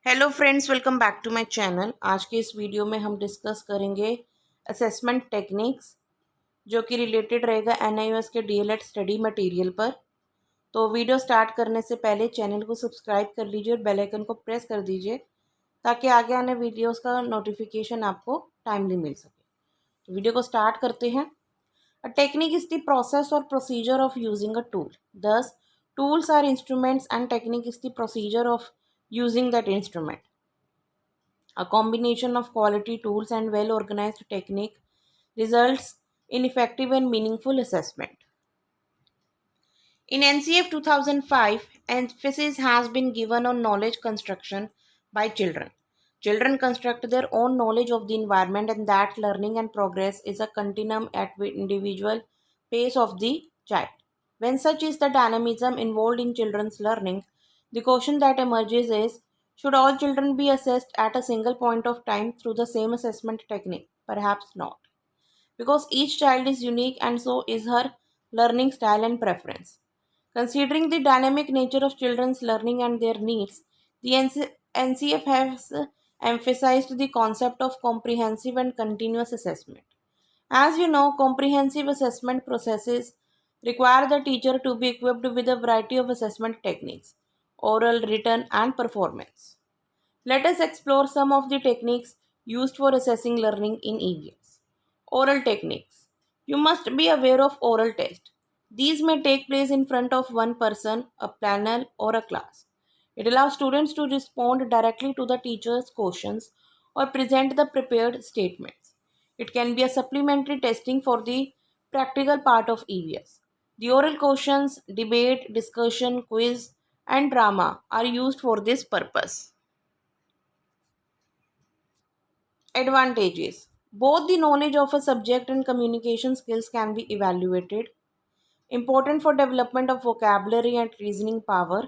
Hello friends, welcome back to my channel. आज के इस वीडियो में हम डिस्कस करेंगे असेसमेंट टेक्निक्स, जो कि रिलेटेड रहेगा एनआईओएस के डीएलएड स्टडी मटेरियल पर। तो वीडियो स्टार्ट करने से पहले चैनल को सब्सक्राइब कर लीजिए और बेल आइकन को प्रेस कर दीजिए ताकि आगे आने वीडियोस का नोटिफिकेशन आपको टाइमली मिल सके। तो वीडियो को स्टार्ट करते हैं। A technique is the process और procedure of using a tool. These tools are instruments and technique is the procedure of using that instrument. A combination of quality tools and well organized technique results in effective and meaningful assessment. In NCF 2005, emphasis has been given on knowledge construction by children. Children construct their own knowledge of the environment, and that learning and progress is a continuum at the individual pace of the child. When such is the dynamism involved in children's learning, the question that emerges is, should all children be assessed at a single point of time through the same assessment technique? Perhaps not, because each child is unique and so is her learning style and preference. Considering the dynamic nature of children's learning and their needs, the NCF has emphasized the concept of comprehensive and continuous assessment. As you know, comprehensive assessment processes require the teacher to be equipped with a variety of assessment techniques: oral, written, and performance. Let us explore some of the techniques used for assessing learning in EVS. Oral techniques. You must be aware of oral tests. These may take place in front of one person, a panel, or a class. It allows students to respond directly to the teacher's questions or present the prepared statements. It can be a supplementary testing for the practical part of EVS. The oral questions, debate, discussion, quiz, and drama are used for this purpose. Advantages. Both the knowledge of a subject and communication skills can be evaluated. Important for development of vocabulary and reasoning power.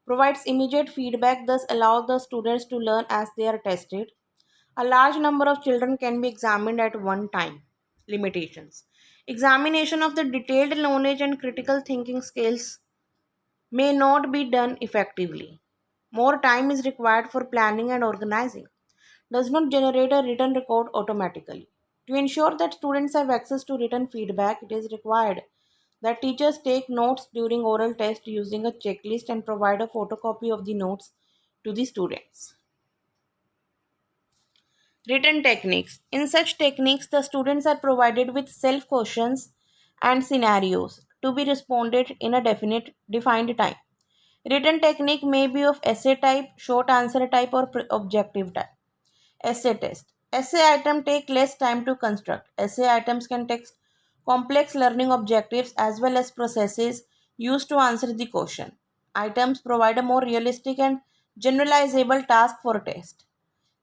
Provides immediate feedback, thus allows the students to learn as they are tested. A large number of children can be examined at one time. Limitations. Examination of the detailed knowledge and critical thinking skills may not be done effectively. More time is required for planning and organizing. Does not generate a written record automatically. To ensure that students have access to written feedback, it is required that teachers take notes during oral test using a checklist and provide a photocopy of the notes to the students. Written techniques. In such techniques, the students are provided with self questions and scenarios to be responded in a defined time. Written technique may be of essay type, short answer type, or objective type. Essay test. Essay items take less time to construct. Essay items can text complex learning objectives as well as processes used to answer the question. Items provide a more realistic and generalizable task for test.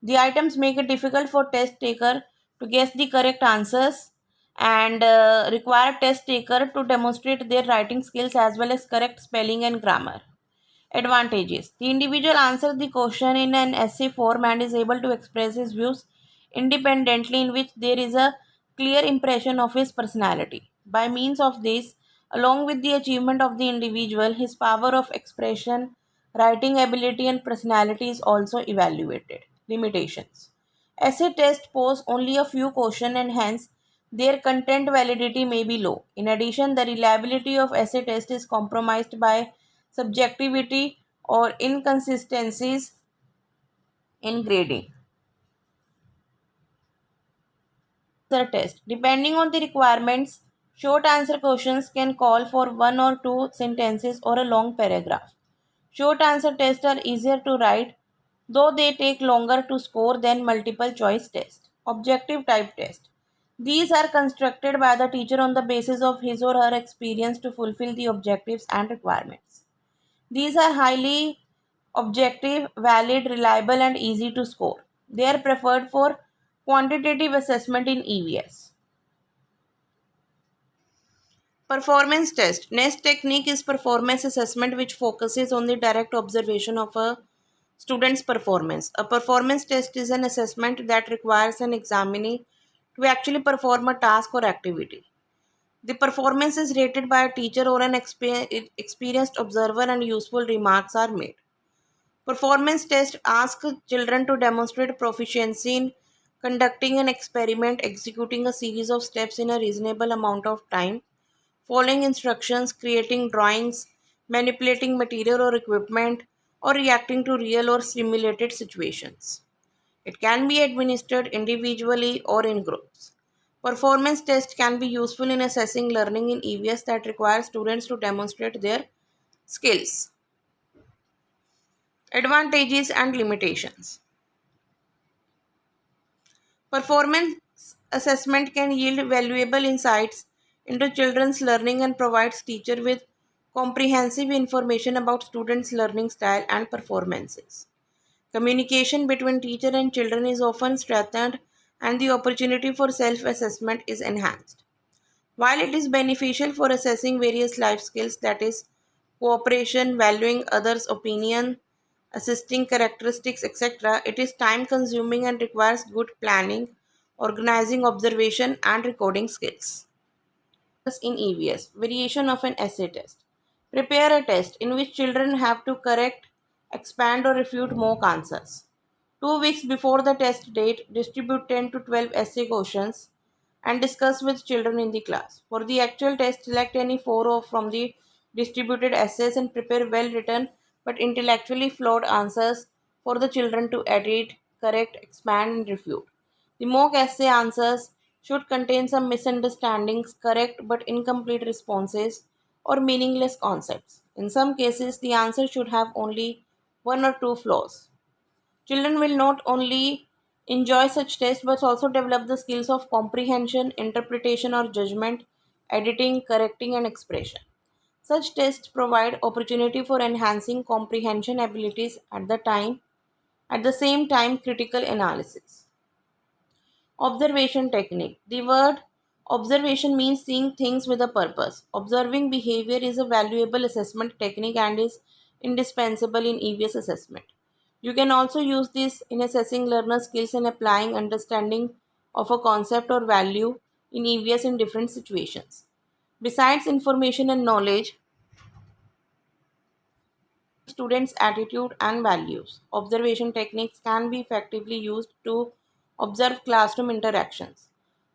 The items make it difficult for test taker to guess the correct answers and require test taker to demonstrate their writing skills as well as correct spelling and grammar. Advantages. The individual answers the question in an essay form and is able to express his views independently, in which there is a clear impression of his personality. By means of this, along with the achievement of the individual, his power of expression, writing ability, and personality is also evaluated. Limitations. Essay tests pose only a few questions and hence their content validity may be low. In addition, the reliability of essay test is compromised by subjectivity or inconsistencies in grading. Answer test. Depending on the requirements, short answer questions can call for one or two sentences or a long paragraph. Short answer tests are easier to write, though they take longer to score than multiple choice tests. Objective type test. These are constructed by the teacher on the basis of his or her experience to fulfill the objectives and requirements. These are highly objective, valid, reliable, and easy to score. They are preferred for quantitative assessment in EVS. Performance test. Next technique is performance assessment, which focuses on the direct observation of a student's performance. A performance test is an assessment that requires an examinee to actually perform a task or activity. The performance is rated by a teacher or an experienced observer, and useful remarks are made. Performance test ask children to demonstrate proficiency in conducting an experiment, executing a series of steps in a reasonable amount of time, following instructions, creating drawings, manipulating material or equipment, or reacting to real or simulated situations. It can be administered individually or in groups. Performance tests can be useful in assessing learning in areas that require students to demonstrate their skills. Advantages and limitations. Performance assessment can yield valuable insights into children's learning and provides teacher with comprehensive information about students' learning style and performances. Communication between teacher and children is often strengthened and the opportunity for self-assessment is enhanced. While it is beneficial for assessing various life skills, that is, cooperation, valuing others' opinion, assisting characteristics, etc., it is time consuming and requires good planning, organizing, observation, and recording skills. In EVS, variation of an essay test. Prepare a test in which children have to correct, expand, or refute mock answers. 2 weeks before the test date, distribute 10 to 12 essay questions and discuss with children in the class. For the actual test, select any from the distributed essays and prepare well written but intellectually flawed answers for the children to edit, correct, expand, and refute. The mock essay answers should contain some misunderstandings, correct but incomplete responses, or meaningless concepts. In some cases, the answer should have only one or two flaws. Children will not only enjoy such tests but also develop the skills of comprehension, interpretation or judgment, editing, correcting, and expression. Such tests provide opportunity for enhancing comprehension abilities at the same time critical analysis. Observation technique. The word observation means seeing things with a purpose. Observing behavior is a valuable assessment technique and is indispensable in EVS assessment. You can also use this in assessing learner skills and applying understanding of a concept or value in EVS in different situations. Besides information and knowledge, students' attitude and values. Observation techniques can be effectively used to observe classroom interactions.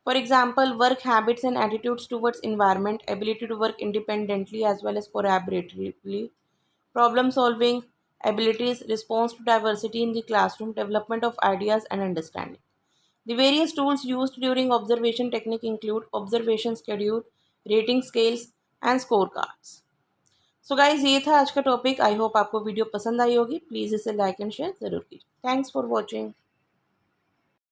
For example, work habits and attitudes towards environment, ability to work independently as well as collaboratively, problem solving abilities, response to diversity in the classroom, development of ideas and understanding. The various tools used during observation technique include observation schedule, rating scales and scorecards. So guys ये था आज का topic. I hope आपको video पसंद आई होगी। Please इसे like and share ज़रूर कीजिए। Thanks for watching.